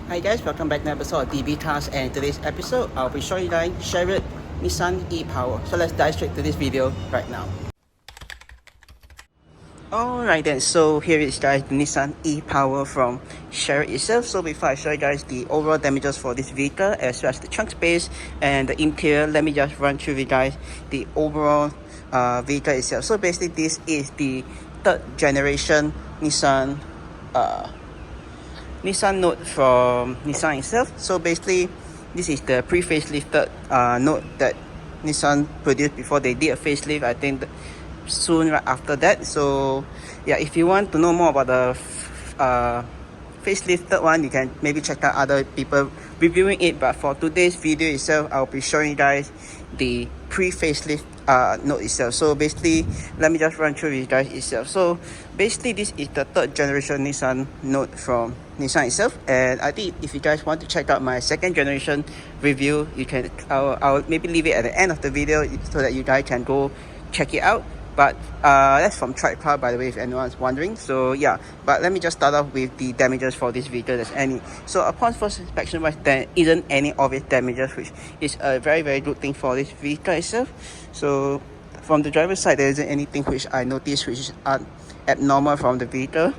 Hi guys, welcome back to another episode of DB Cars, and in today's episode I'll be showing you guys Shariot Nissan E-Power. So let's dive straight to this video right now. Alright then, so here is guys the Nissan E-Power from Shariot itself. So before I show you guys the overall damages for this vehicle as well as the trunk space and the interior, let me just run through with you guys the overall vehicle itself. So basically this is the third generation Nissan Note from Nissan itself. So basically this is the pre-facelifted Note that Nissan produced before they did a facelift, I think soon right after that. So yeah, if you want to know more about the facelifted one, you can maybe check out other people reviewing it, but for today's video itself I'll be showing you guys the pre-facelift Note itself. So basically let me just run through with you guys itself. So basically this is the third generation Nissan Note from Nissan itself, and I think if you guys want to check out my second generation review, you can I'll maybe leave it at the end of the video so that you guys can go check it out. But that's from Tripod, by the way, if anyone's wondering. So yeah, but let me just start off with the damages for this vehicle, there's any. So upon first inspection wise, there isn't any obvious damages, which is a very good thing for this vehicle itself. So from the driver's side, there isn't anything which I noticed which is abnormal from the vehicle.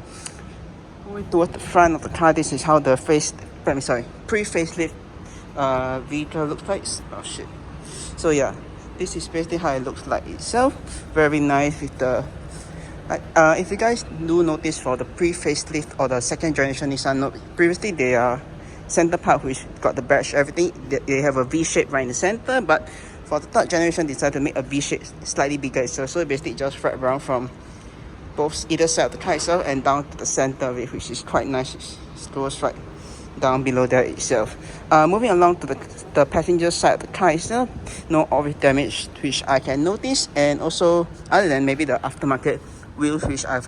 Going towards the front of the car, this is how the pre-facelift vehicle looks like. Oh shit. So yeah, this is basically how it looks like itself. Very nice with the if you guys do notice, for the pre-facelift or the second generation Nissan Note, previously they are center part which got the badge, everything, they have a V shape right in the center, but for the third generation they decided to make a V shape slightly bigger itself. So basically it just wrap around from both either side of the car itself and down to the center of it, which is quite nice. It goes right down below there itself. Moving along to the passenger side of the car itself, no obvious damage which I can notice, and also other than maybe the aftermarket wheels which I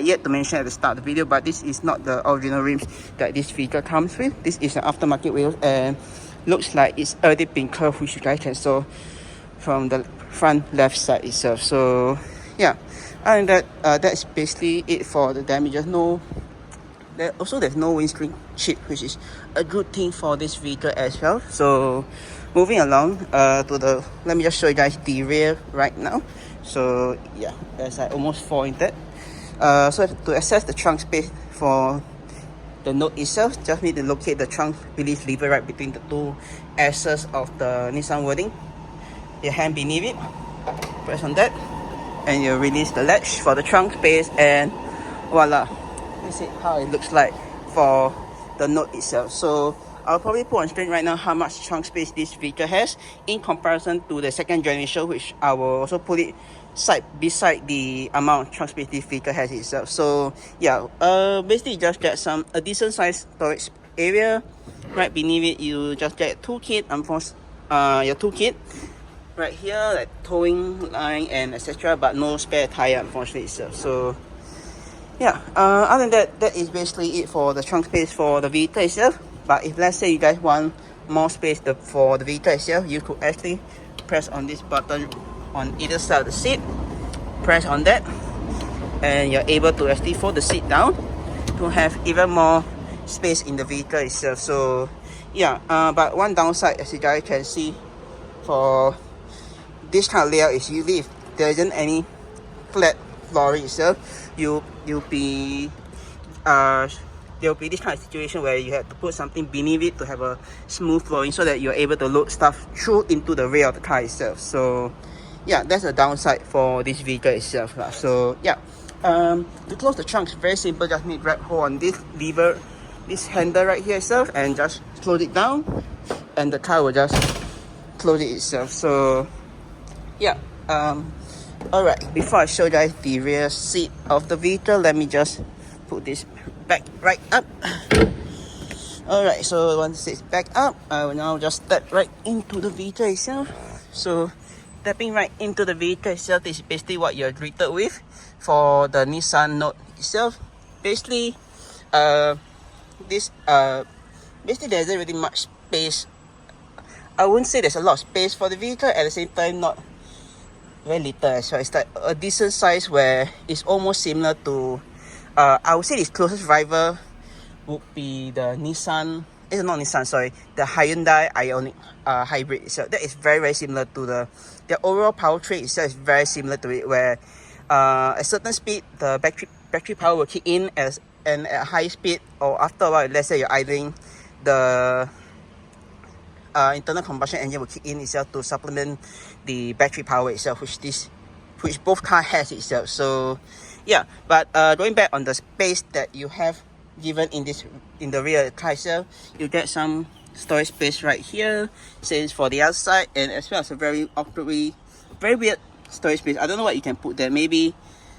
yet to mention at the start of the video, but this is not the original rims that this vehicle comes with. This is an aftermarket wheel and looks like it's already been curved, which you guys can saw from the front left side itself. So yeah, and that's basically it for the damages. There's no windscreen chip, which is a good thing for this vehicle as well. So moving along let me just show you guys the rear right now. So yeah, as I almost fall in that. So to access the trunk space for the Note itself, just need to locate the trunk release lever right between the two S's of the Nissan wording. Your hand beneath it, press on that, and you release the latch for the trunk space, and voila, this is how it looks like for the Note itself. So I'll probably put on screen right now how much trunk space this vehicle has in comparison to the second generation, which I will also put it side beside the amount of trunk space this vehicle has itself. So yeah, basically you just get a decent sized storage area. Right beneath it you just get your toolkit right here, like towing line and etc., but no spare tire unfortunately itself. So yeah, other than that is basically it for the trunk space for the vehicle itself. But if let's say you guys want more space for the vehicle itself, you could actually press on this button on either side of the seat. Press on that and you're able to actually fold the seat down to have even more space in the vehicle itself. So yeah, but one downside, as you guys can see, for this kind of layout is usually if there isn't any flat flooring itself, there'll be this kind of situation where you have to put something beneath it to have a smooth flooring so that you're able to load stuff through into the rear of the car itself. So yeah, that's a downside for this vehicle itself. So yeah, to close the trunk, very simple. Just need to grab hold on this lever, this handle right here itself, and just close it down, and the car will just close it itself. So yeah, alright, before I show you guys the rear seat of the vehicle, let me just put this back right up. Alright, so once it's back up, I will now just step right into the vehicle itself. So stepping right into the vehicle itself is basically what you're greeted with for the Nissan Note itself. Basically basically there isn't really much space. I wouldn't say there's a lot of space for the vehicle, at the same time not very little as well. It's like a decent size where it's almost similar to I would say its closest rival would be the Nissan. It's not Nissan, sorry, the Hyundai Ioniq hybrid itself. That is very similar to the overall powertrain itself is very similar to it, where at certain speed the battery power will kick in and at high speed, or after a while, let's say you're idling, the internal combustion engine will kick in itself to supplement the battery power itself, which both car has itself. So yeah, but going back on the space that you have given in the rear car itself, you get some storage space right here, since for the outside, and as well as a very weird storage space. I don't know what you can put there. Maybe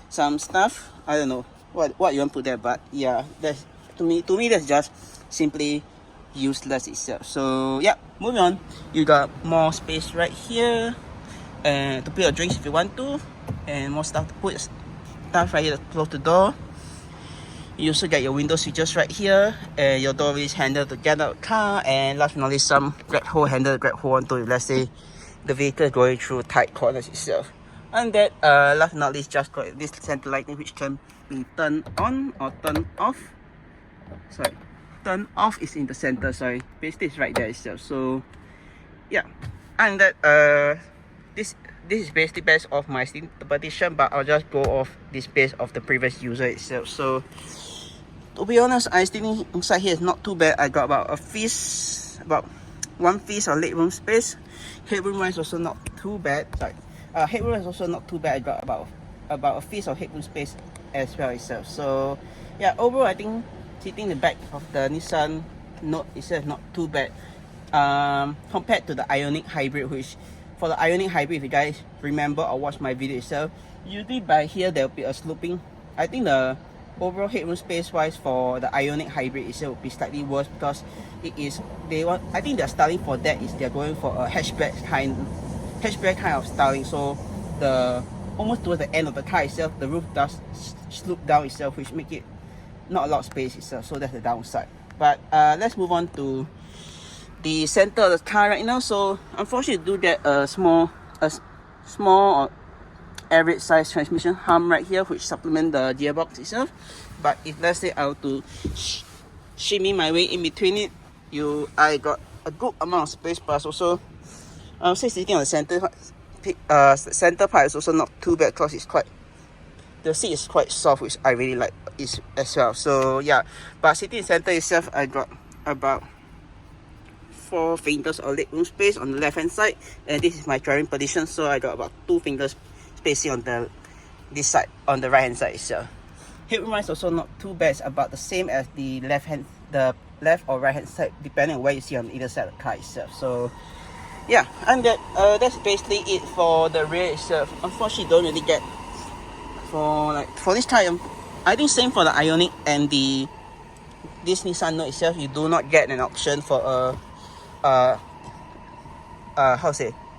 some stuff. I don't know what you want to put there, but yeah, that's to me that's just simply useless itself. So yeah, moving on, you got more space right here and to put your drinks if you want to, and more stuff to put stuff right here to close the door. You also get your window switches right here, and your door is handle to get out of the car, and last but not least, some grab hold onto it. Let's say the vehicle is going through tight corners itself. And that last but not least, just got this center lighting, which can be turned on or turned off. Sorry, turn off is in the center, sorry, basically it's right there itself. So yeah, and that this is basically based off my interpretation, but I'll just go off this base of the previous user itself. So to be honest, I think inside here is not too bad. I got about one fist of legroom space. Headroom wise also not too bad. Sorry, headroom is also not too bad. I got about a fist of headroom space as well itself. So yeah, overall I think sitting in the back of the Nissan Note itself not too bad compared to the Ioniq hybrid, which for the Ioniq hybrid, if you guys remember or watch my video itself, usually by here there will be a sloping. I think the overall headroom space wise for the Ioniq hybrid itself will be slightly worse, because I think they're styling for that is they're going for a hatchback kind of styling. So the almost towards the end of the car itself, the roof does slope down itself, which make it not a lot of space itself. So that's the downside. But let's move on to the center of the car right now. So unfortunately, you do get a small or average size transmission arm right here, which supplement the gearbox itself. But if let's say I were to shimmy my way in between it, I got a good amount of space. Plus also, I would say sitting on the center part is also not too bad, because the seat is quite soft, which I really like as well. So yeah, but sitting in the center itself, I got about 4 fingers of legroom space on the left hand side, and this is my driving position, so I got about 2 fingers spacing on this side, on the right hand side itself. Headroom is also not too bad. It's about the same as the left or right hand side, depending on where you see on either side of the car itself. So yeah, and that's basically it for the rear itself. Unfortunately, don't really get for this car. I think same for the Ioniq and this Nissan Note itself, you do not get an option for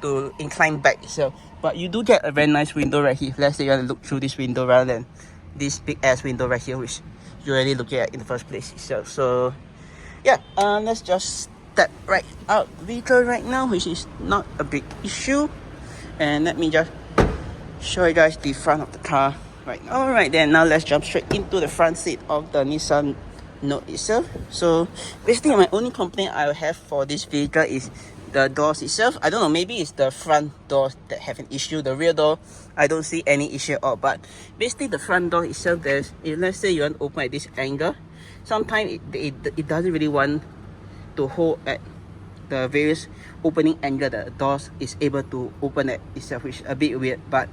to incline back itself, but you do get a very nice window right here. If let's say you want to look through this window rather than this big ass window right here, which you're already looking at in the first place itself. So yeah, let's just step right out the vehicle right now, which is not a big issue, and let me just show you guys the front of the car right now. Alright then, now let's jump straight into the front seat of the Nissan Note itself. So basically my only complaint I have for this vehicle is the doors itself. I don't know, maybe it's the front doors that have an issue. The rear door, I don't see any issue at all. But basically the front door itself, if let's say you want to open at this angle, sometimes it doesn't really want to hold at the various opening angle that the doors is able to open at itself, which is a bit weird. But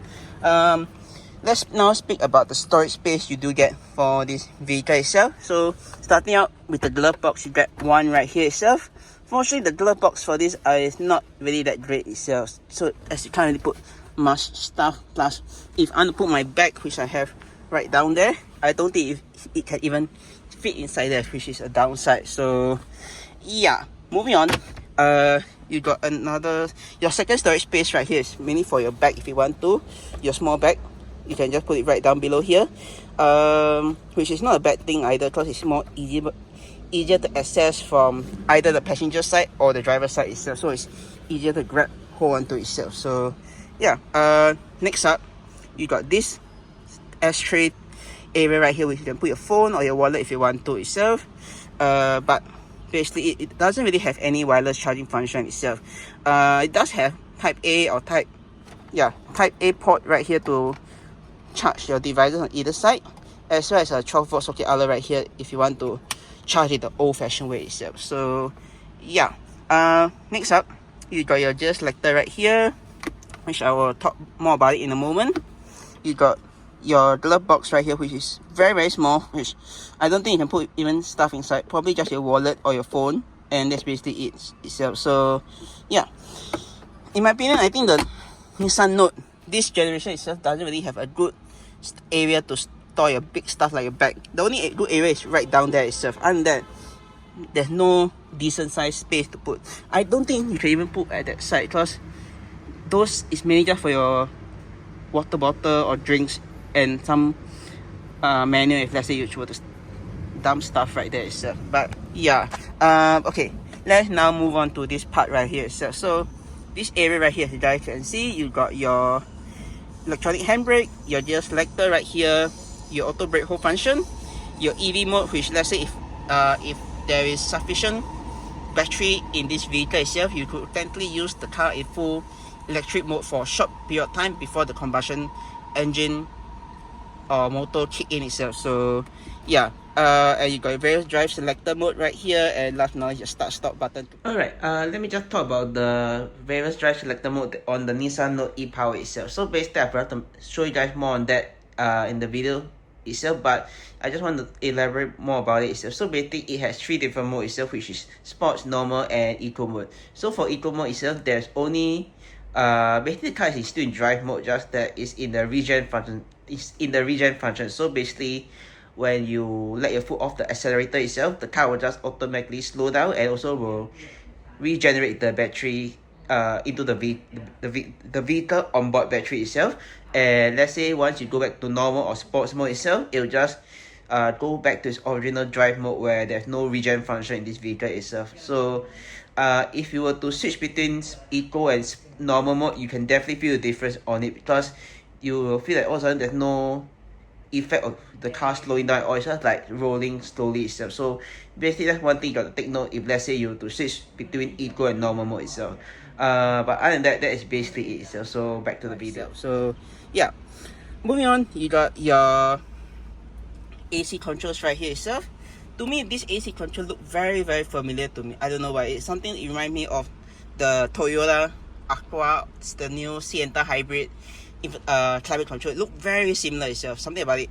let's now speak about the storage space you do get for this vehicle itself. So starting out with the glove box, you get one right here itself. Fortunately, the glove box for this is not really that great itself, so as you can't really put much stuff. Plus, if I want to put my bag, which I have right down there, I don't think it can even fit inside there, which is a downside. So yeah, moving on, you got your second storage space right here is mainly for your bag. If you want to, your small bag, you can just put it right down below here, which is not a bad thing either, because it's more easier to access from either the passenger side or the driver side itself, so it's easier to grab hold onto itself. So yeah, next up, you got this ashtray area right here, which you can put your phone or your wallet if you want to itself. but basically it doesn't really have any wireless charging function itself. It does have type A or type A port right here to charge your devices on either side, as well as a 12-volt socket outlet right here if you want to charge it the old-fashioned way itself. So yeah, next up, you got your gear selector right here, which I will talk more about it in a moment. You got your glove box right here, which is very small, which I don't think you can put even stuff inside, probably just your wallet or your phone, and that's basically it itself. So yeah, in my opinion, I think the Nissan Note this generation itself doesn't really have a good area to store your big stuff like your bag. The only good area is right down there itself. Other than that, there's no decent size space to put. I don't think you can even put at that side, because those is mainly just for your water bottle or drinks and some manual if let's say you were to dump stuff right there itself. But yeah, okay, let's now move on to this part right here itself. So this area right here, as you guys can see, you got your electronic handbrake, your gear selector right here, your auto brake hold function, your EV mode, which let's say if there is sufficient battery in this vehicle itself, you could technically use the car in full electric mode for a short period of time before the combustion engine or motor kick in itself. So yeah, and you got your various drive selector mode right here, and last now your start stop button. Alright, let me just talk about the various drive selector mode on the Nissan Note E-Power itself. So basically I forgot to show you guys more on that in the video itself, but I just want to elaborate more about it itself. So basically it has 3 different modes itself, which is sports, normal, and eco mode. So for eco mode itself, there's only basically the car is still in drive mode, just that it's in the regen function. So basically when you let your foot off the accelerator itself, the car will just automatically slow down and also will regenerate the battery into the vehicle onboard battery itself. And let's say once you go back to normal or sports mode itself, it will just go back to its original drive mode where there's no regen function in this vehicle itself. So if you were to switch between eco and normal mode, you can definitely feel the difference on it, because you will feel like all of a sudden there's no effect of the car slowing down, or it's just like rolling slowly itself. So basically that's one thing you got to take note if let's say you were to switch between eco and normal mode itself. But other than that, that is basically it itself. So back to the video. So yeah, moving on, you got your AC controls right here itself. To me, this AC control look very familiar to me. I don't know why. It's something that reminds me of the Toyota Aqua, the new Sienna hybrid climate control. It look very similar itself. Something about it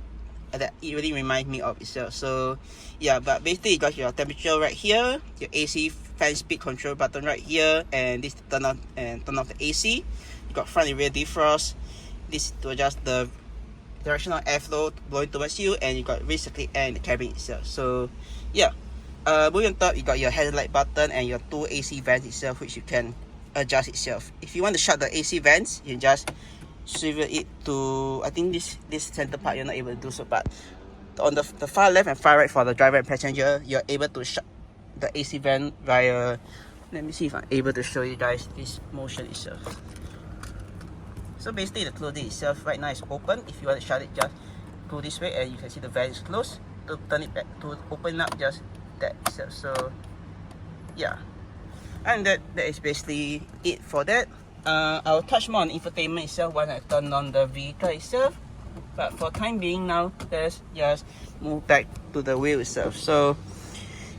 that it really reminds me of itself. So yeah, but basically you got your temperature right here, your AC fan speed control button right here, and this to turn on and turn off the AC. You got front and rear defrost. This to adjust the directional airflow blowing towards you, and you got recirculate air in the cabin itself. So yeah, moving on top, you got your headlight button and your 2 AC vents itself, which you can adjust itself. If you want to shut the AC vents, you just swivel it to, I think this center part you're not able to do so, but on the far left and far right for the driver and passenger, you're able to shut the AC vent via, let me see if I'm able to show you guys this motion itself. So basically the closing itself right now is open. If you want to shut it, just go this way and you can see the vent is closed. To turn it back, to open up, just that itself. So yeah, and that is basically it for that. I'll touch more on infotainment itself when I turn on the vehicle itself, but for time being now, let's just move back to the wheel itself. So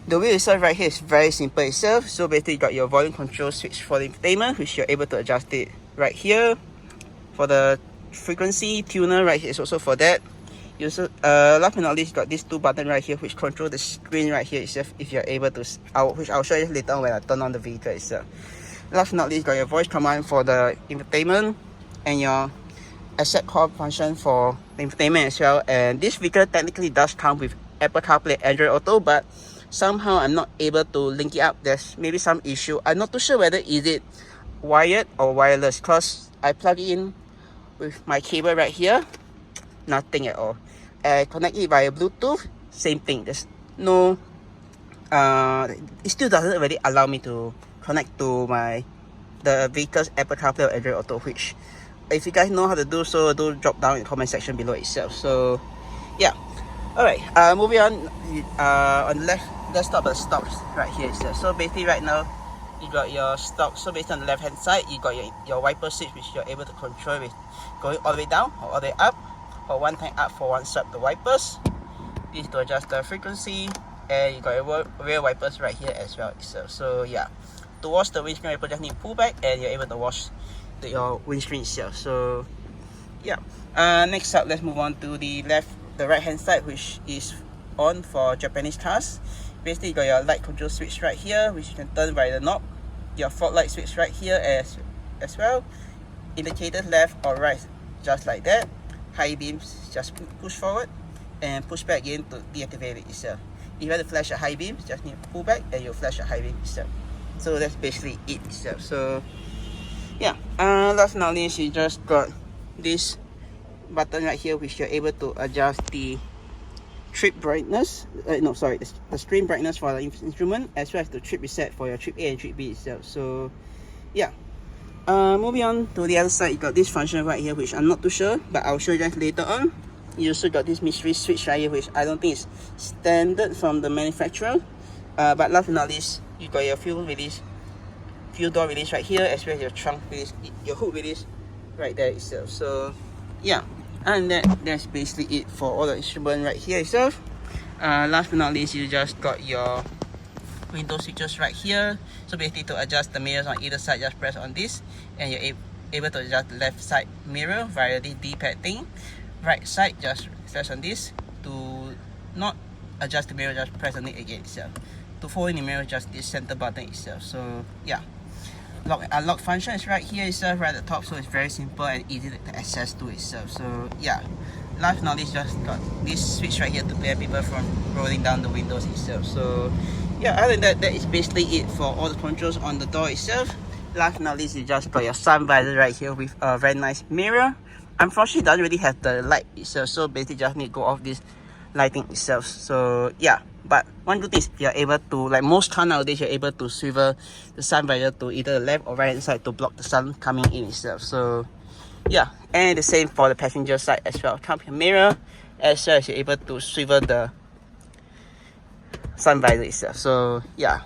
the wheel itself right here is very simple itself. So basically you got your volume control switch for the infotainment, which you're able to adjust it right here. For the frequency tuner right here is also for that. You also last but not least, got these 2 buttons right here which control the screen right here itself, if you're able to, which I'll show you later on when I turn on the vehicle itself. Last but not least, got your voice command for the infotainment and your asset call function for the infotainment as well. And this vehicle technically does come with Apple CarPlay, Android Auto, but somehow I'm not able to link it up. There's maybe some issue. I'm not too sure whether is it wired or wireless, because I plug it in with my cable right here, nothing at all. Connect it via Bluetooth, same thing. There's no it still doesn't really allow me to connect to the vehicle's Apple CarPlay or Android Auto, which if you guys know how to do so, do drop down in the comment section below itself. So yeah, alright, moving on the left let's talk about stocks right here itself. So basically right now you got your stock. So based on the left hand side you got your wiper switch, which you're able to control with going all the way down or all the way up, or one time up for one swipe the wipers. This to adjust the frequency, and you got your rear wipers right here as well itself. So yeah, to wash the windscreen wiper just need to pull back and you're able to wash your windscreen itself. So yeah, next up let's move on to the right hand side, which is on for Japanese cars. Basically you got your light control switch right here, which you can turn by the knob, your fog light switch right here as well, indicators left or right just like that, high beams just push forward and push back again to deactivate it itself. If you want to flash a high beam, just need to pull back and you'll flash a high beam itself. So that's basically it itself. So yeah, last but not least, you just got this button right here, which you're able to adjust the trip brightness, the screen brightness for the instrument, as well as the trip reset for your trip A and trip B itself. So yeah, moving on to the other side, you got this function right here, which I'm not too sure, but I'll show you guys later on. You also got this mystery switch right here, which I don't think is standard from the manufacturer, but last but not least, you got your fuel door release right here, as well as your trunk release, your hood release right there itself. So yeah, and that's basically it for all the instrument right here itself. Last but not least, you just got your window switches right here. So basically to adjust the mirrors on either side, just press on this and you're able to adjust the left side mirror via the D-pad thing. Right side, just press on this. To not adjust the mirror, just press on it again itself. To fold in the mirror, just this center button itself. So yeah, lock and unlock function is right here itself, right at the top, so it's very simple and easy to access to itself. So yeah, last but not least, just got this switch right here to prevent people from rolling down the windows itself. So yeah, other than that, that is basically it for all the controls on the door itself. Last but not least, you just got your sun visor right here with a very nice mirror. Unfortunately, it doesn't really have the light itself, so basically just need to go off this lighting itself. So yeah, but one good thing is you're able to, like most cars nowadays, you're able to swivel the sun visor to either the left or right hand side to block the sun coming in itself. So yeah, and the same for the passenger side as well. Come your mirror, as well as you're able to swivel the sun visor itself. So yeah,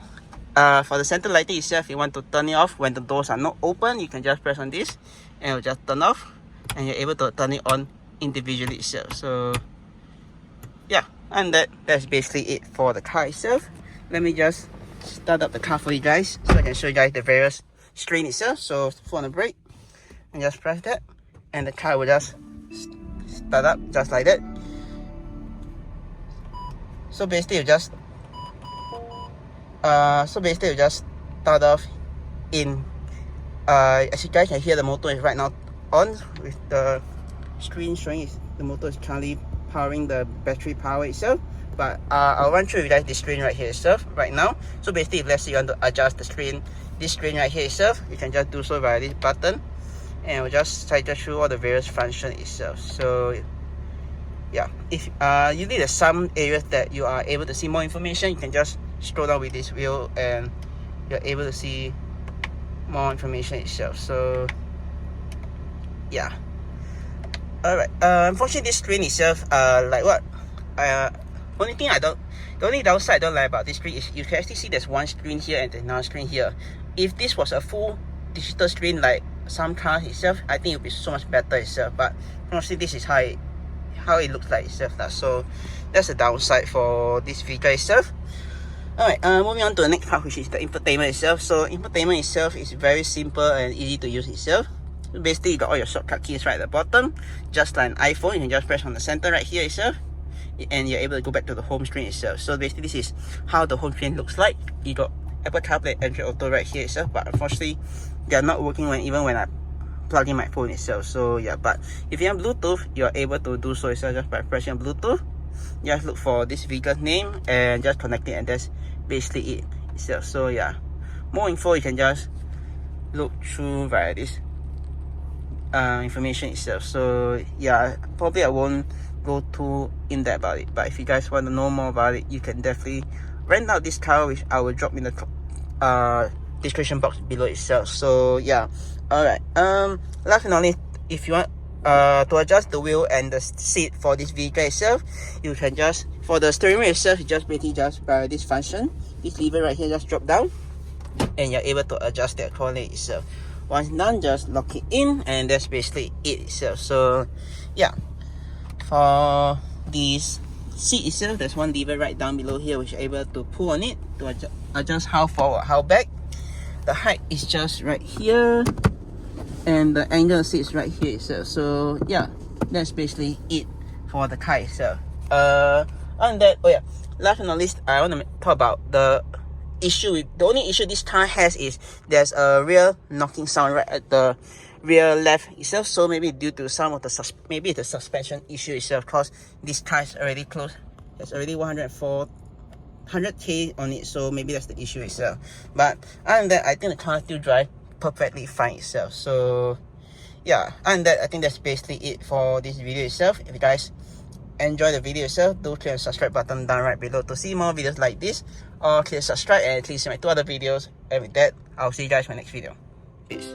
for the center lighting itself, you want to turn it off when the doors are not open, you can just press on this and it'll just turn off, and you're able to turn it on individually itself. So yeah, and that's basically it for the car itself. Let me just start up the car for you guys so I can show you guys the various screen itself. So foot on the brake and just press that, and the car will just start up just like that. So basically you just start off in as you guys can hear, the motor is right now on with the screen showing the motor is currently powering the battery power itself. But I'll run through with you guys the screen right here itself right now. So basically, if let's say you want to adjust the screen, this screen right here itself, you can just do so via this button, and we'll just cycle through all the various functions itself. So yeah, if usually there's some areas that you are able to see more information, you can just scroll down with this wheel and you're able to see more information itself. So yeah, all right. Unfortunately, this screen itself, the only downside I don't like about this screen is you can actually see there's one screen here and another screen here. If this was a full digital screen like some cars itself, I think it would be so much better itself. But honestly, this is how it looks like itself. So that's the downside for this vehicle itself. Alright, moving on to the next part, which is the infotainment itself. So infotainment itself is very simple and easy to use itself. So basically, you got all your shortcut keys right at the bottom, just like an iPhone. You can just press on the center right here itself, and you're able to go back to the home screen itself. So basically, this is how the home screen looks like. You got Apple CarPlay, Android Auto right here itself, but unfortunately, they are not working even when I plug in my phone itself. So yeah, but if you have Bluetooth, you're able to do so itself just by pressing Bluetooth. Just look for this vehicle's name and just connect it, and that's basically it itself. So yeah, more info you can just look through via this information itself. So yeah, probably I won't go too in depth about it, but if you guys want to know more about it, you can definitely rent out this car, which I will drop in the description box below itself. So yeah, all right. Last but not least, if you want to adjust the wheel and the seat for this vehicle itself, you can just For the steering wheel itself, you just basically just by this function, this lever right here just drop down, and you're able to adjust the accordingly itself. Once done, just lock it in, and that's basically it itself. So yeah, for this seat itself, there's one lever right down below here which you're able to pull on it to adjust how forward, how back. The height is just right here, and the angle of the seat is right here itself. So yeah, that's basically it for the car itself. On that, oh yeah, last but not least, I want to talk about the issue. The only issue this car has is there's a real knocking sound right at the rear left itself. So maybe due to some of the maybe the suspension issue itself, cause this car is already close. There's already 100k on it, so maybe that's the issue itself. But other than that, I think the car still drives perfectly fine itself. So yeah, and that I think that's basically it for this video itself. If you guys enjoy the video itself, do click the subscribe button down right below to see more videos like this, or click subscribe and click see my 2 other videos. And with that, I'll see you guys in my next video. Peace.